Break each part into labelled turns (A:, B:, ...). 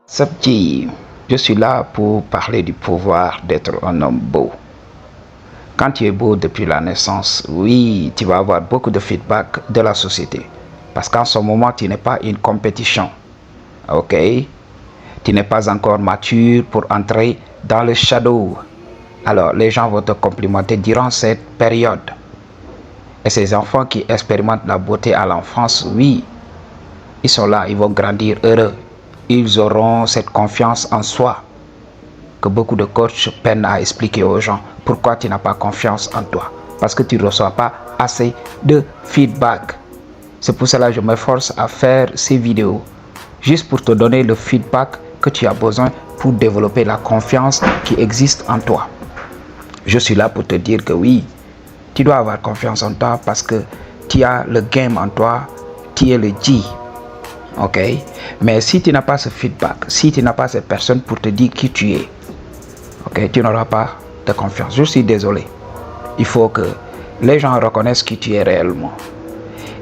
A: Sabji, je suis là pour parler du pouvoir d'être un homme beau. Quand tu es beau depuis la naissance, oui, tu vas avoir beaucoup de feedback de la société. Parce qu'en ce moment, tu n'es pas une compétition. Ok? Tu n'es pas encore mature pour entrer dans le shadow. Alors, les gens vont te complimenter durant cette période. Et ces enfants qui expérimentent la beauté à l'enfance, oui, ils sont là, ils vont grandir heureux. Ils auront cette confiance en soi que beaucoup de coachs peinent à expliquer aux gens. Pourquoi tu n'as pas confiance en toi? Parce que tu ne reçois pas assez de feedback. C'est pour cela que je m'efforce à faire ces vidéos, juste pour te donner le feedback que tu as besoin pour développer la confiance qui existe en toi. Je suis là pour te dire que oui, tu dois avoir confiance en toi parce que tu as le game en toi, tu es le G. Ok? Mais si tu n'as pas ce feedback, si tu n'as pas cette personne pour te dire qui tu es, ok, tu n'auras pas de confiance. Je suis désolé. Il faut que les gens reconnaissent qui tu es réellement.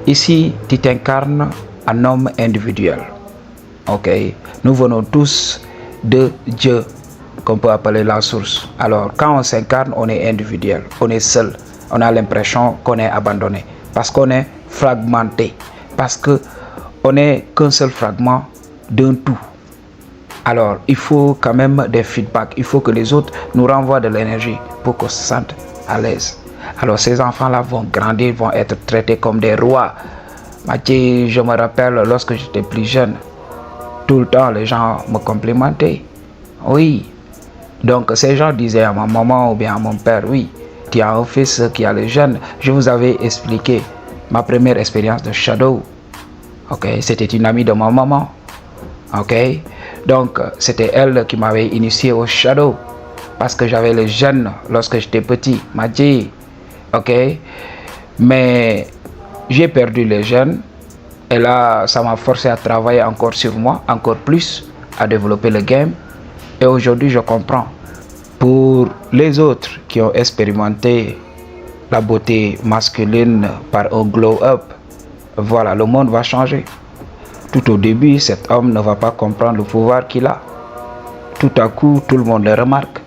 A: Ici, tu t'incarnes un homme individuel. Ok? Nous venons tous de Dieu, qu'on peut appeler la source. Alors, quand on s'incarne, on est individuel, on est seul. On a l'impression qu'on est abandonné parce qu'on est fragmenté, parce que on n'est qu'un seul fragment d'un tout. Alors, il faut quand même des feedbacks. Il faut que les autres nous renvoient de l'énergie pour qu'on se sente à l'aise. Alors, ces enfants-là vont grandir, vont être traités comme des rois. Mathieu, je me rappelle, lorsque j'étais plus jeune, tout le temps, les gens me complimentaient. Oui. Donc, ces gens disaient à ma maman ou bien à mon père, oui, tu as un fils qui a les jeunes. Je vous avais expliqué ma première expérience de shadow. Ok, c'était une amie de ma maman. Ok, donc c'était elle qui m'avait initié au shadow parce que j'avais les jeunes lorsque j'étais petit, m'a dit. Ok, mais j'ai perdu les jeunes et là ça m'a forcé à travailler encore sur moi, encore plus, à développer le game. Et aujourd'hui je comprends. Pour les autres qui ont expérimenté la beauté masculine par un glow up, voilà, le monde va changer. Tout au début, cet homme ne va pas comprendre le pouvoir qu'il a. Tout à coup, tout le monde le remarque.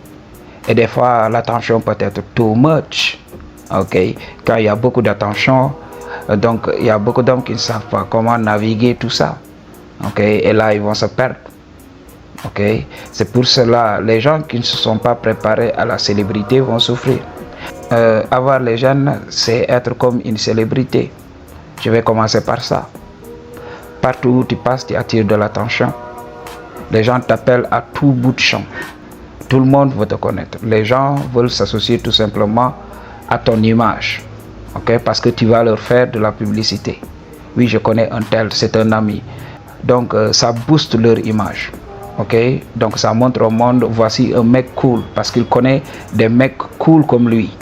A: Et des fois, l'attention peut être too much. Ok? Quand il y a beaucoup d'attention, donc il y a beaucoup d'hommes qui ne savent pas comment naviguer tout ça. Ok? Et là, ils vont se perdre. Ok? C'est pour cela, les gens qui ne se sont pas préparés à la célébrité vont souffrir. Avoir les jeunes, c'est être comme une célébrité. Je vais commencer par ça. Partout où tu passes, tu attires de l'attention. Les gens t'appellent à tout bout de champ. Tout le monde veut te connaître. Les gens veulent s'associer tout simplement à ton image. Ok? Parce que tu vas leur faire de la publicité. Oui, je connais un tel, c'est un ami. Donc, ça booste leur image. Ok? Donc, ça montre au monde, voici un mec cool. Parce qu'il connaît des mecs cool comme lui.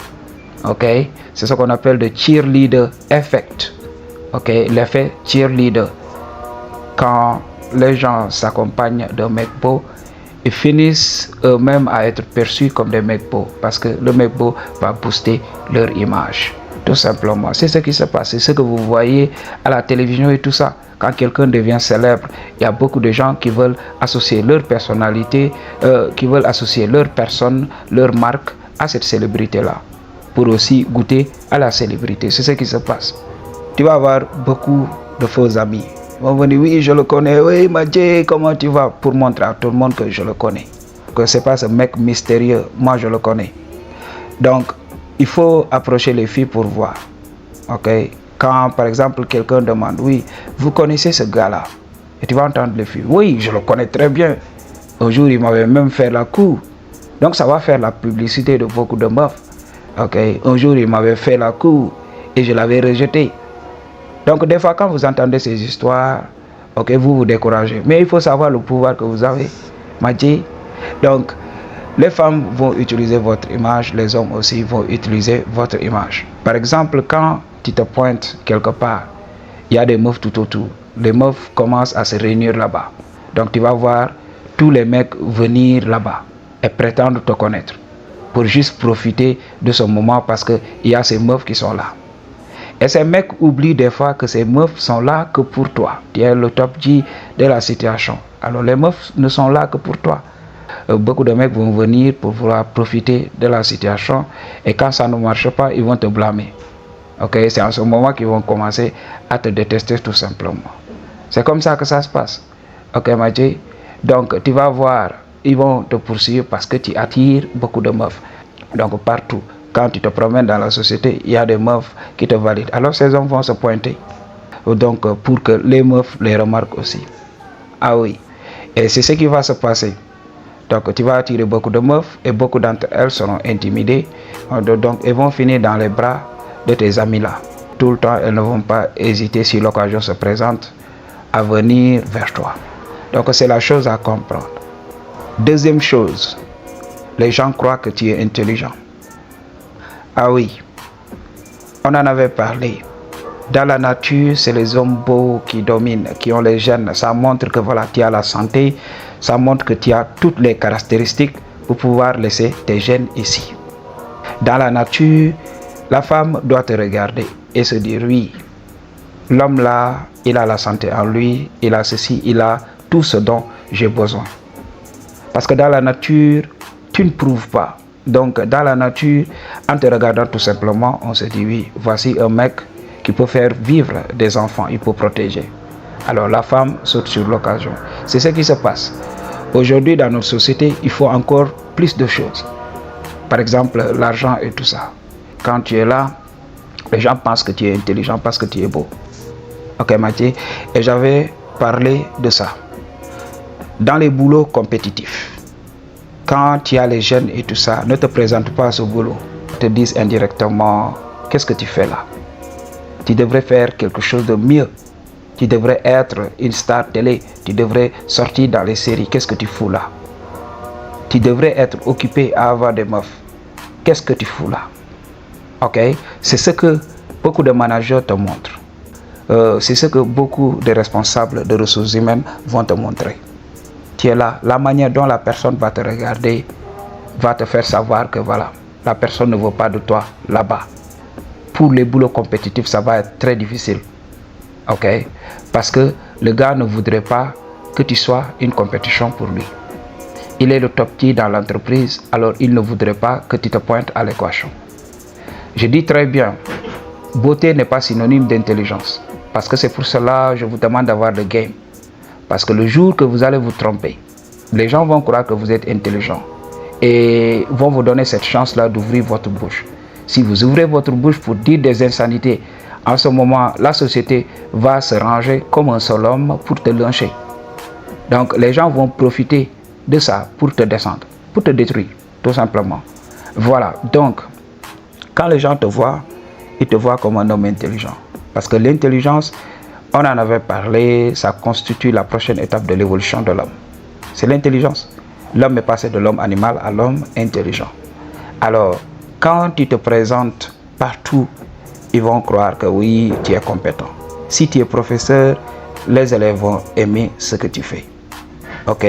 A: Ok? C'est ce qu'on appelle le cheerleader effect. Ok? L'effet cheerleader. Quand les gens s'accompagnent d'un mec beau, ils finissent eux-mêmes à être perçus comme des mecs beaux parce que le mec beau va booster leur image. Tout simplement, c'est ce qui se passe, c'est ce que vous voyez à la télévision et tout ça. Quand quelqu'un devient célèbre, il y a beaucoup de gens qui veulent associer leur personnalité, qui veulent associer leur personne, leur marque à cette célébrité-là, pour aussi goûter à la célébrité. C'est ce qui se passe. Tu vas avoir beaucoup de faux amis. Ils vont venir, oui, je le connais, oui, Madjé, comment tu vas? Pour montrer à tout le monde que je le connais. Que ce n'est pas ce mec mystérieux, moi je le connais. Donc, il faut approcher les filles pour voir. Ok? Quand, par exemple, quelqu'un demande, oui, vous connaissez ce gars-là? Et tu vas entendre les filles, oui, je le connais très bien. Un jour, il m'avait même fait la cour. Donc, ça va faire la publicité de beaucoup de meufs. Ok? Un jour, il m'avait fait la cour et je l'avais rejeté. Donc, des fois, quand vous entendez ces histoires, ok, vous vous découragez. Mais il faut savoir le pouvoir que vous avez. Madji. Donc, les femmes vont utiliser votre image, les hommes aussi vont utiliser votre image. Par exemple, quand tu te pointes quelque part, il y a des meufs tout autour. Les meufs commencent à se réunir là-bas. Donc, tu vas voir tous les mecs venir là-bas et prétendre te connaître pour juste profiter de ce moment parce qu'il y a ces meufs qui sont là. Et ces mecs oublient des fois que ces meufs sont là que pour toi. Tu es le top G de la situation. Alors les meufs ne sont là que pour toi. Beaucoup de mecs vont venir pour vouloir profiter de la situation. Et quand ça ne marche pas, ils vont te blâmer. Ok, c'est en ce moment qu'ils vont commencer à te détester tout simplement. C'est comme ça que ça se passe. Ok, Madji. Donc tu vas voir, ils vont te poursuivre parce que tu attires beaucoup de meufs. Donc partout, quand tu te promènes dans la société, il y a des meufs qui te valident. Alors ces hommes vont se pointer. Donc pour que les meufs les remarquent aussi. Ah oui. Et c'est ce qui va se passer. Donc tu vas attirer beaucoup de meufs et beaucoup d'entre elles seront intimidées. Donc elles vont finir dans les bras de tes amis là. Tout le temps, elles ne vont pas hésiter si l'occasion se présente à venir vers toi. Donc c'est la chose à comprendre. Deuxième chose, les gens croient que tu es intelligent. Ah oui, on en avait parlé. Dans la nature, c'est les hommes beaux qui dominent, qui ont les gènes. Ça montre que voilà, tu as la santé, ça montre que tu as toutes les caractéristiques pour pouvoir laisser tes gènes ici. Dans la nature, la femme doit te regarder et se dire oui, l'homme là, il a la santé en lui, il a ceci, il a tout ce dont j'ai besoin. Parce que dans la nature, tu ne prouves pas. Donc dans la nature, en te regardant tout simplement, on se dit oui, voici un mec qui peut faire vivre des enfants, il peut protéger. Alors la femme saute sur l'occasion. C'est ce qui se passe. Aujourd'hui dans notre société, il faut encore plus de choses. Par exemple, l'argent et tout ça. Quand tu es là, les gens pensent que tu es intelligent parce que tu es beau. Ok, Mathieu? Et j'avais parlé de ça. Dans les boulots compétitifs, quand tu as les jeunes et tout ça, ne te présente pas à ce boulot. Te disent indirectement, qu'est-ce que tu fais là? Tu devrais faire quelque chose de mieux. Tu devrais être une star télé. Tu devrais sortir dans les séries. Qu'est-ce que tu fous là? Tu devrais être occupé à avoir des meufs. Qu'est-ce que tu fous là? Ok? C'est ce que beaucoup de managers te montrent. C'est ce que beaucoup de responsables de ressources humaines vont te montrer. Tu es là, la manière dont la personne va te regarder va te faire savoir que voilà, la personne ne veut pas de toi là-bas. Pour les boulots compétitifs, ça va être très difficile. Ok? Parce que le gars ne voudrait pas que tu sois une compétition pour lui. Il est le top tier dans l'entreprise, alors il ne voudrait pas que tu te pointes à l'équation. Je dis très bien, beauté n'est pas synonyme d'intelligence. Parce que c'est pour cela que je vous demande d'avoir le game. Parce que le jour que vous allez vous tromper, les gens vont croire que vous êtes intelligent et vont vous donner cette chance-là d'ouvrir votre bouche. Si vous ouvrez votre bouche pour dire des insanités, en ce moment, la société va se ranger comme un seul homme pour te lyncher. Donc, les gens vont profiter de ça pour te descendre, pour te détruire, tout simplement. Voilà, donc, quand les gens te voient, ils te voient comme un homme intelligent. Parce que l'intelligence, on en avait parlé, ça constitue la prochaine étape de l'évolution de l'homme. C'est l'intelligence. L'homme est passé de l'homme animal à l'homme intelligent. Alors, quand tu te présentes partout, ils vont croire que oui, tu es compétent. Si tu es professeur, les élèves vont aimer ce que tu fais. Ok?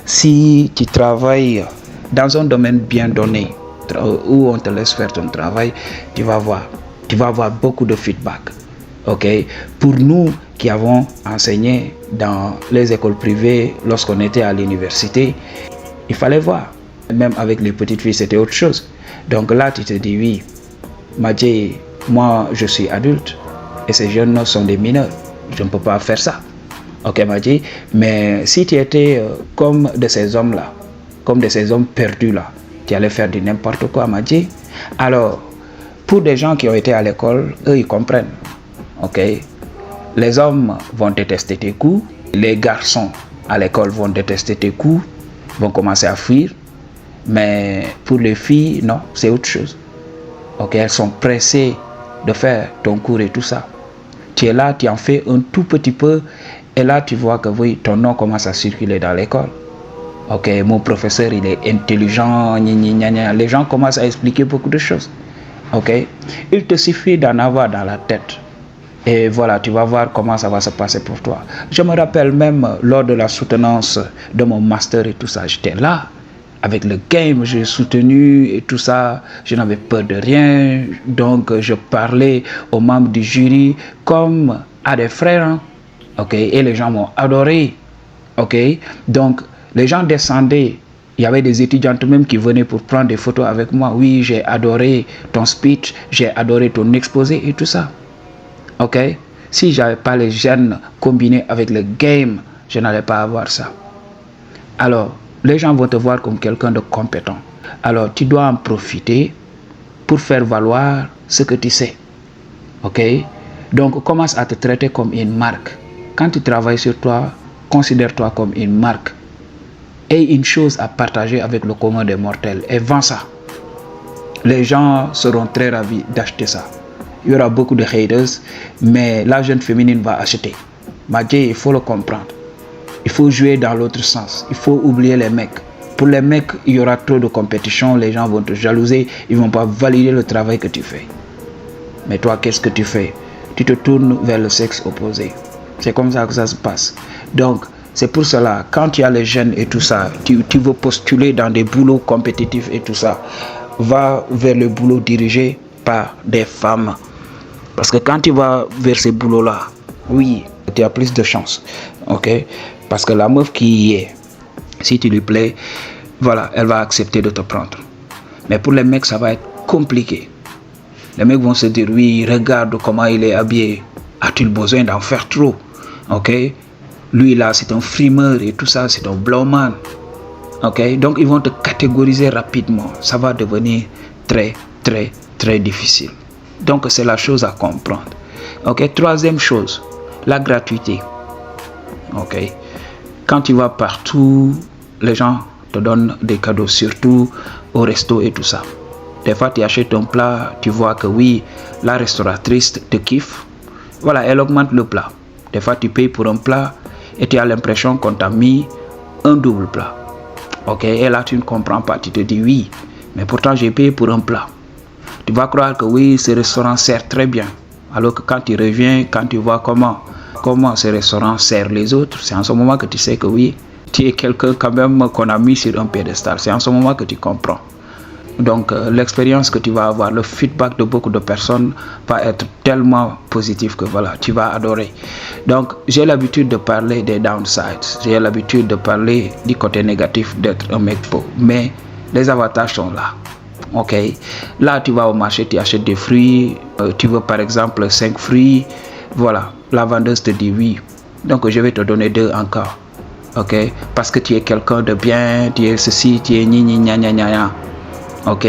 A: Si tu travailles dans un domaine bien donné, où on te laisse faire ton travail, tu vas avoir beaucoup de feedback. Ok? Pour nous qui avons enseigné dans les écoles privées lorsqu'on était à l'université, il fallait voir. Même avec les petites filles, c'était autre chose. Donc là, tu te dis oui, Madji, moi je suis adulte et ces jeunes sont des mineurs. Je ne peux pas faire ça. Ok, Madji? Mais si tu étais comme de ces hommes-là, comme de ces hommes perdus là, tu allais faire du n'importe quoi, Madji. Alors, pour des gens qui ont été à l'école, eux, ils comprennent. Ok? Les hommes vont détester tes coups. Les garçons à l'école vont détester tes coups, vont commencer à fuir. Mais pour les filles, non, c'est autre chose. Ok? Elles sont pressées de faire ton cours et tout ça. Tu es là, tu en fais un tout petit peu. Et là, tu vois que oui, ton nom commence à circuler dans l'école. Ok, mon professeur, il est intelligent, les gens commencent à expliquer beaucoup de choses. Ok, il te suffit d'en avoir dans la tête. Et voilà, tu vas voir comment ça va se passer pour toi. Je me rappelle même lors de la soutenance de mon master et tout ça, j'étais là. Avec le game, j'ai soutenu et tout ça. Je n'avais peur de rien. Donc, je parlais aux membres du jury comme à des frères. Hein. Ok, et les gens m'ont adoré. Ok, donc les gens descendaient. Il y avait des étudiantes même qui venaient pour prendre des photos avec moi. Oui, j'ai adoré ton speech, j'ai adoré ton exposé et tout ça. Ok, si j'avais pas les gènes combinés avec le game, je n'allais pas avoir ça. Alors, les gens vont te voir comme quelqu'un de compétent. Alors, tu dois en profiter pour faire valoir ce que tu sais. Ok, donc commence à te traiter comme une marque. Quand tu travailles sur toi, considère-toi comme une marque et une chose à partager avec le commun des mortels et vends ça. Les gens seront très ravis d'acheter ça. Il y aura beaucoup de haters, mais la jeune féminine va acheter. Madjé, il faut le comprendre. Il faut jouer dans l'autre sens. Il faut oublier les mecs. Pour les mecs, il y aura trop de compétition, les gens vont te jalouser, ils ne vont pas valider le travail que tu fais. Mais toi, qu'est-ce que tu fais? Tu te tournes vers le sexe opposé. C'est comme ça que ça se passe. Donc, c'est pour cela, quand tu as les jeunes et tout ça, tu veux postuler dans des boulots compétitifs et tout ça, va vers le boulot dirigé par des femmes. Parce que quand tu vas vers ces boulots-là, oui, tu as plus de chance. Ok? Parce que la meuf qui y est, si tu lui plais, voilà, elle va accepter de te prendre. Mais pour les mecs, ça va être compliqué. Les mecs vont se dire, oui, regarde comment il est habillé. As-tu besoin d'en faire trop? Ok? Lui là, c'est un frimeur et tout ça, c'est un blowman. Ok? Donc, ils vont te catégoriser rapidement. Ça va devenir très, très, très difficile. Donc, c'est la chose à comprendre. Ok? Troisième chose, la gratuité. Ok? Quand tu vas partout, les gens te donnent des cadeaux, surtout au resto et tout ça. Des fois, tu achètes un plat, tu vois que oui, la restauratrice te kiffe. Voilà, elle augmente le plat. Des fois, tu payes pour un plat et tu as l'impression qu'on t'a mis un double plat. Ok, et là, tu ne comprends pas. Tu te dis oui, mais pourtant, j'ai payé pour un plat. Tu vas croire que oui, ce restaurant sert très bien. Alors que quand tu reviens, quand tu vois comment ce restaurant sert les autres, c'est en ce moment que tu sais que oui, tu es quelqu'un quand même qu'on a mis sur un piédestal. C'est en ce moment que tu comprends. Donc, l'expérience que tu vas avoir, le feedback de beaucoup de personnes va être tellement positif que voilà, tu vas adorer. Donc, j'ai l'habitude de parler des downsides. J'ai l'habitude de parler du côté négatif d'être un mec pauvre. Mais les avantages sont là. Ok, là, tu vas au marché, tu achètes des fruits. Tu veux par exemple 5 fruits. Voilà, la vendeuse te dit oui. Donc, je vais te donner 2 encore. Ok, parce que tu es quelqu'un de bien, tu es ceci, tu es ni ni gna gna gna gna. Ok,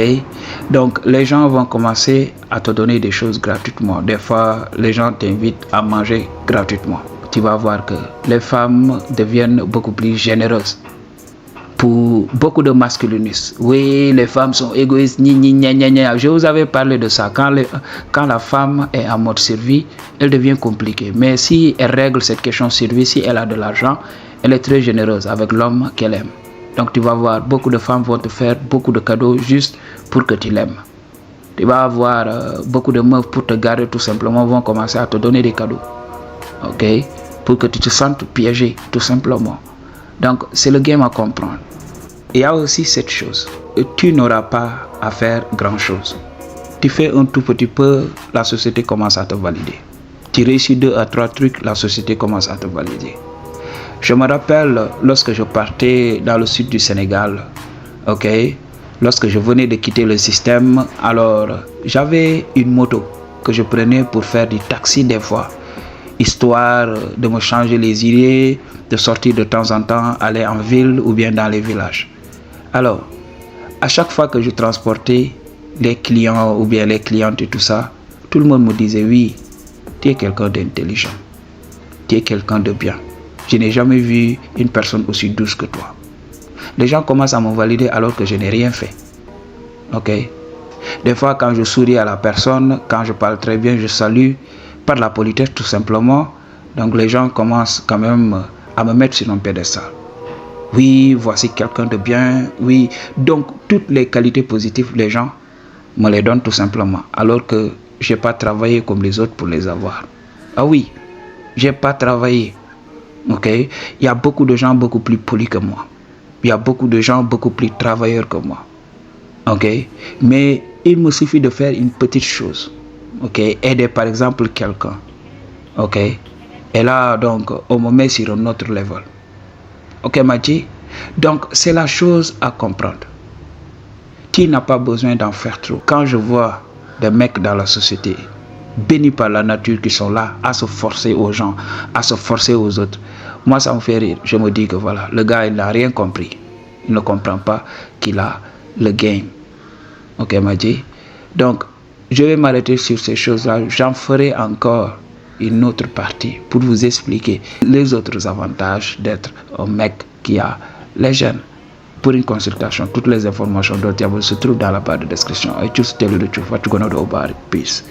A: donc les gens vont commencer à te donner des choses gratuitement. Des fois, les gens t'invitent à manger gratuitement. Tu vas voir que les femmes deviennent beaucoup plus généreuses. Pour beaucoup de masculinistes, oui, les femmes sont égoïstes, je vous avais parlé de ça. Quand la femme est en mode survie, elle devient compliquée. Mais si elle règle cette question survie, si elle a de l'argent, elle est très généreuse avec l'homme qu'elle aime. Donc tu vas voir, beaucoup de femmes vont te faire beaucoup de cadeaux juste pour que tu l'aimes. Tu vas avoir beaucoup de meufs pour te garder tout simplement, vont commencer à te donner des cadeaux. Ok? Pour que tu te sentes piégé, tout simplement. Donc c'est le game à comprendre. Il y a aussi cette chose, tu n'auras pas à faire grand chose. Tu fais un tout petit peu, la société commence à te valider. Tu réussis 2 à 3 trucs, la société commence à te valider. Je me rappelle lorsque je partais dans le sud du Sénégal, ok, lorsque je venais de quitter le système, alors j'avais une moto que je prenais pour faire du taxi des fois, histoire de me changer les idées, de sortir de temps en temps, aller en ville ou bien dans les villages. Alors, à chaque fois que je transportais les clients ou bien les clientes et tout ça, tout le monde me disait oui, tu es quelqu'un d'intelligent, tu es quelqu'un de bien. Je n'ai jamais vu une personne aussi douce que toi. Les gens commencent à me valider alors que je n'ai rien fait. Ok? Des fois, quand je souris à la personne, quand je parle très bien, je salue par la politesse tout simplement. Donc les gens commencent quand même à me mettre sur un piédestal. Oui, voici quelqu'un de bien. Oui, donc toutes les qualités positives, les gens me les donnent tout simplement. Alors que je n'ai pas travaillé comme les autres pour les avoir. Ah oui, je n'ai pas travaillé. Ok, il y a beaucoup de gens beaucoup plus polis que moi. Il y a beaucoup de gens beaucoup plus travailleurs que moi. Ok? Mais il me suffit de faire une petite chose. Ok? Aider par exemple quelqu'un. Ok? Et là, donc, on me met sur un autre level. Ok, Madji? Donc, c'est la chose à comprendre. Tu n'as pas besoin d'en faire trop. Quand je vois des mecs dans la société, bénis par la nature, qui sont là à se forcer aux gens, à se forcer aux autres, moi, ça me fait rire. Je me dis que voilà, le gars, il n'a rien compris. Il ne comprend pas qu'il a le game. Ok, Madji? Donc, je vais m'arrêter sur ces choses-là. J'en ferai encore une autre partie pour vous expliquer les autres avantages d'être un mec qui a les gènes. Pour une consultation, toutes les informations dont se trouvent dans la barre de description. Peace.